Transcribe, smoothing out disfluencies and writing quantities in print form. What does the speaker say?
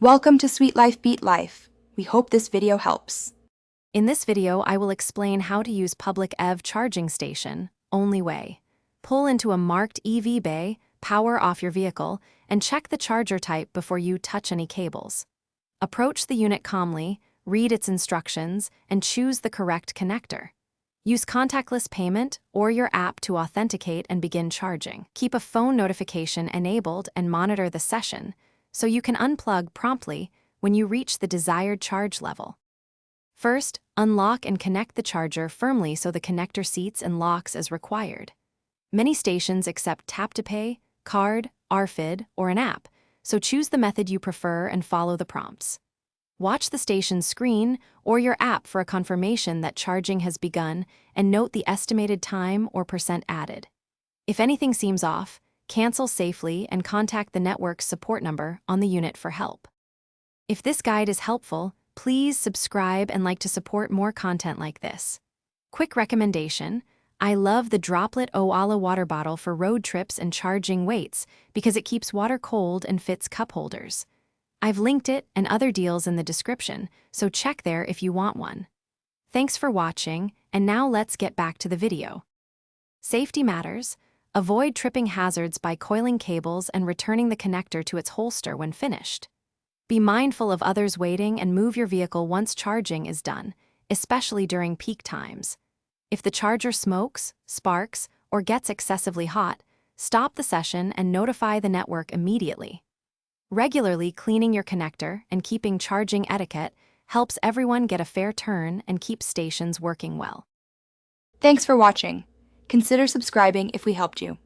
Welcome to Sweet Life Beat Life. We hope this video helps. In this video, I will explain how to use public EV charging station, only way. Pull into a marked EV bay, power off your vehicle, and check the charger type before you touch any cables. Approach the unit calmly, read its instructions, and choose the correct connector. Use contactless payment or your app to authenticate and begin charging. Keep a phone notification enabled and monitor the session, so you can unplug promptly when you reach the desired charge level. First, unlock and connect the charger firmly so the connector seats and locks as required. Many stations accept tap-to-pay, card, RFID, or an app, so choose the method you prefer and follow the prompts. Watch the station's screen or your app for a confirmation that charging has begun and note the estimated time or percent added. If anything seems off, cancel safely and contact the network's support number on the unit for help. If this guide is helpful, please subscribe and like to support more content like this. Quick recommendation: I love the Droplet Owala water bottle for road trips and charging weights because it keeps water cold and fits cup holders. I've linked it and other deals in the description, so check there if you want one. Thanks for watching, and now let's get back to the video. Safety matters. Avoid tripping hazards by coiling cables and returning the connector to its holster when finished. Be mindful of others waiting and move your vehicle once charging is done, especially during peak times. If the charger smokes, sparks, or gets excessively hot, stop the session and notify the network immediately. Regularly cleaning your connector and keeping charging etiquette helps everyone get a fair turn and keep stations working well. Thanks for watching. Consider subscribing if we helped you.